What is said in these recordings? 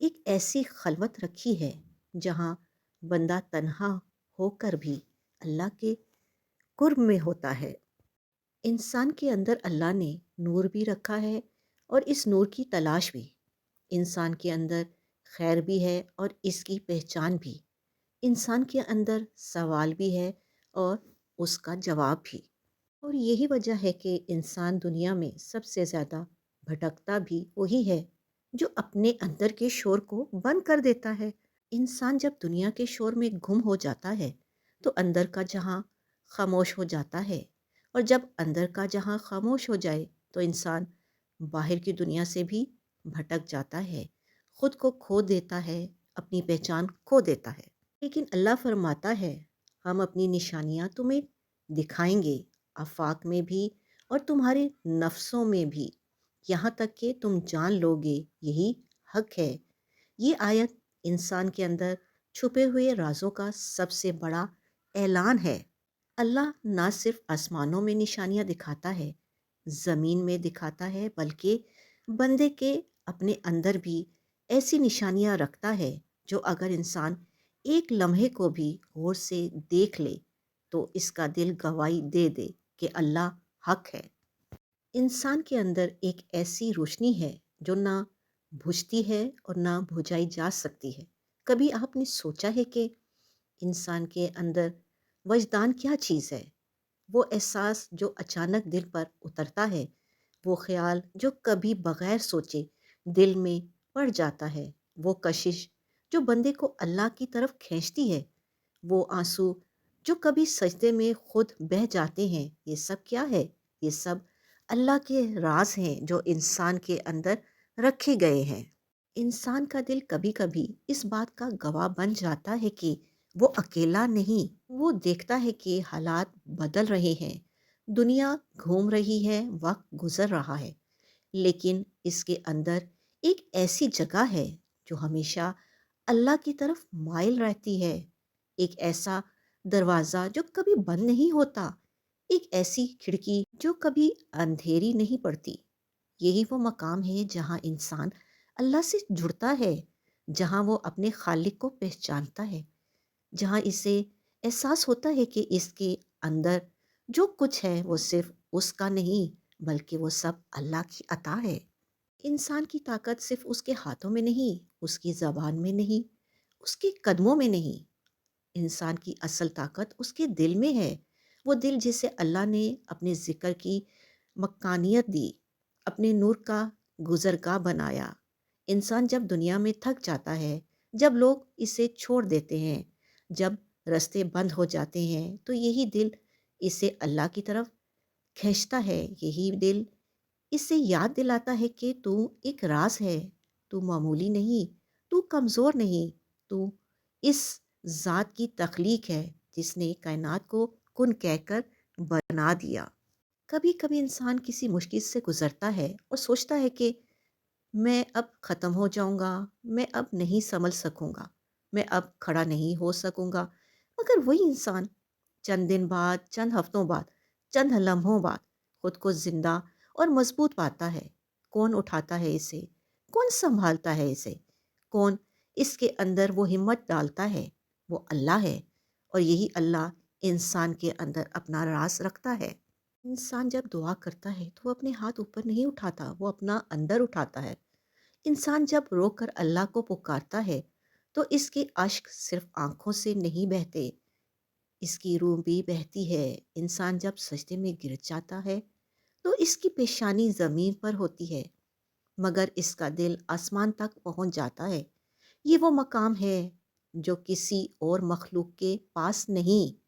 ایک ایسی خلوت رکھی ہے جہاں بندہ تنہا ہو کر بھی اللہ کے قرب میں ہوتا ہے۔ انسان کے اندر اللہ نے نور بھی رکھا ہے اور اس نور کی تلاش بھی۔ انسان کے اندر خیر بھی ہے اور اس کی پہچان بھی۔ انسان کے اندر سوال بھی ہے اور اس کا جواب بھی۔ اور یہی وجہ ہے کہ انسان دنیا میں سب سے زیادہ بھٹکتا بھی وہی ہے جو اپنے اندر کے شور کو بند کر دیتا ہے۔ انسان جب دنیا کے شور میں گم ہو جاتا ہے تو اندر کا جہاں خاموش ہو جاتا ہے، اور جب اندر کا جہاں خاموش ہو جائے تو انسان باہر کی دنیا سے بھی بھٹک جاتا ہے، خود کو کھو دیتا ہے، اپنی پہچان کھو دیتا ہے۔ لیکن اللہ فرماتا ہے ہم اپنی نشانیاں تمہیں دکھائیں گے، آفاق میں بھی اور تمہارے نفسوں میں بھی، یہاں تک کہ تم جان لو گے یہی حق ہے۔ یہ آیت انسان کے اندر چھپے ہوئے رازوں کا سب سے بڑا اعلان ہے۔ اللہ نہ صرف آسمانوں میں نشانیاں دکھاتا ہے، زمین میں دکھاتا ہے، بلکہ بندے کے اپنے اندر بھی ایسی نشانیاں رکھتا ہے جو اگر انسان ایک لمحے کو بھی غور سے دیکھ لے تو اس کا دل گواہی دے دے کہ اللہ حق ہے۔ انسان کے اندر ایک ایسی روشنی ہے جو نہ بجھتی ہے اور نہ بجھائی جا سکتی ہے۔ کبھی آپ نے سوچا ہے کہ انسان کے اندر وجدان کیا چیز ہے؟ وہ احساس جو اچانک دل پر اترتا ہے، وہ خیال جو کبھی بغیر سوچے دل میں پڑ جاتا ہے، وہ کشش جو بندے کو اللہ کی طرف کھینچتی ہے، وہ آنسو جو کبھی سجدے میں خود بہہ جاتے ہیں، یہ سب کیا ہے؟ یہ سب اللہ کے راز ہیں جو انسان کے اندر رکھے گئے ہیں۔ انسان کا دل کبھی کبھی اس بات کا گواہ بن جاتا ہے کہ وہ اکیلا نہیں۔ وہ دیکھتا ہے کہ حالات بدل رہے ہیں، دنیا گھوم رہی ہے، وقت گزر رہا ہے، لیکن اس کے اندر ایک ایسی جگہ ہے جو ہمیشہ اللہ کی طرف مائل رہتی ہے، ایک ایسا دروازہ جو کبھی بند نہیں ہوتا، ایک ایسی کھڑکی جو کبھی اندھیری نہیں پڑتی۔ یہی وہ مقام ہے جہاں انسان اللہ سے جڑتا ہے، جہاں وہ اپنے خالق کو پہچانتا ہے، جہاں اسے احساس ہوتا ہے کہ اس کے اندر جو کچھ ہے وہ صرف اس کا نہیں بلکہ وہ سب اللہ کی عطا ہے۔ انسان کی طاقت صرف اس کے ہاتھوں میں نہیں، اس کی زبان میں نہیں، اس کے قدموں میں نہیں۔ انسان کی اصل طاقت اس کے دل میں ہے، وہ دل جسے اللہ نے اپنے ذکر کی مکانیت دی، اپنے نور کا گزرگاہ بنایا۔ انسان جب دنیا میں تھک جاتا ہے، جب لوگ اسے چھوڑ دیتے ہیں، جب راستے بند ہو جاتے ہیں، تو یہی دل اسے اللہ کی طرف کھینچتا ہے، یہی دل اسے یاد دلاتا ہے کہ تو ایک راز ہے، تو معمولی نہیں، تو کمزور نہیں، تو اس ذات کی تخلیق ہے جس نے کائنات کو کن کہہ کر بنا دیا۔ کبھی کبھی انسان کسی مشکل سے گزرتا ہے اور سوچتا ہے کہ میں اب ختم ہو جاؤں گا، میں اب نہیں سنبھل سکوں گا، میں اب کھڑا نہیں ہو سکوں گا، مگر وہی انسان چند دن بعد، چند ہفتوں بعد، چند لمحوں بعد خود کو زندہ اور مضبوط پاتا ہے۔ کون اٹھاتا ہے اسے؟ کون سنبھالتا ہے اسے؟ کون اس کے اندر وہ ہمت ڈالتا ہے؟ وہ اللہ ہے، اور یہی اللہ انسان کے اندر اپنا راز رکھتا ہے۔ انسان جب دعا کرتا ہے تو وہ اپنے ہاتھ اوپر نہیں اٹھاتا، وہ اپنا اندر اٹھاتا ہے۔ انسان جب رو کر اللہ کو پکارتا ہے تو اس کے اشک صرف آنکھوں سے نہیں بہتے، اس کی روح بھی بہتی ہے۔ انسان جب سجدے میں گر جاتا ہے تو اس کی پیشانی زمین پر ہوتی ہے، مگر اس کا دل آسمان تک پہنچ جاتا ہے۔ یہ وہ مقام ہے جو کسی اور مخلوق کے پاس نہیں۔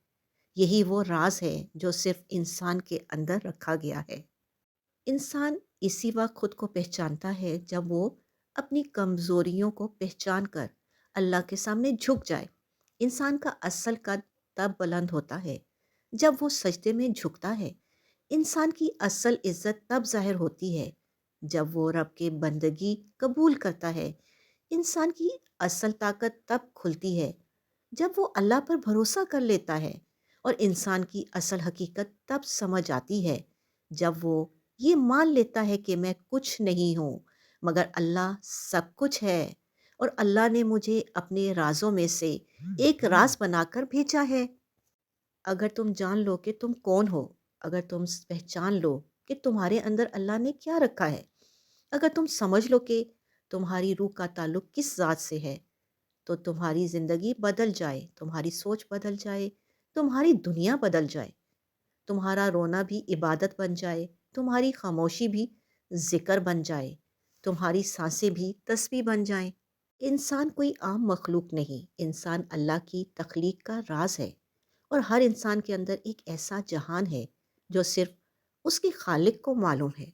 یہی وہ راز ہے جو صرف انسان کے اندر رکھا گیا ہے۔ انسان اسی وقت خود کو پہچانتا ہے جب وہ اپنی کمزوریوں کو پہچان کر اللہ کے سامنے جھک جائے۔ انسان کا اصل قد تب بلند ہوتا ہے جب وہ سجدے میں جھکتا ہے۔ انسان کی اصل عزت تب ظاہر ہوتی ہے جب وہ رب کے بندگی قبول کرتا ہے۔ انسان کی اصل طاقت تب کھلتی ہے جب وہ اللہ پر بھروسہ کر لیتا ہے، اور انسان کی اصل حقیقت تب سمجھ آتی ہے جب وہ یہ مان لیتا ہے کہ میں کچھ نہیں ہوں مگر اللہ سب کچھ ہے، اور اللہ نے مجھے اپنے رازوں میں سے ایک راز بنا کر بھیجا ہے۔ اگر تم جان لو کہ تم کون ہو، اگر تم پہچان لو کہ تمہارے اندر اللہ نے کیا رکھا ہے، اگر تم سمجھ لو کہ تمہاری روح کا تعلق کس ذات سے ہے، تو تمہاری زندگی بدل جائے، تمہاری سوچ بدل جائے، تمہاری دنیا بدل جائے، تمہارا رونا بھی عبادت بن جائے، تمہاری خاموشی بھی ذکر بن جائے، تمہاری سانسیں بھی تسبیح بن جائیں۔ انسان کوئی عام مخلوق نہیں، انسان اللہ کی تخلیق کا راز ہے، اور ہر انسان کے اندر ایک ایسا جہان ہے جو صرف اس کے خالق کو معلوم ہے۔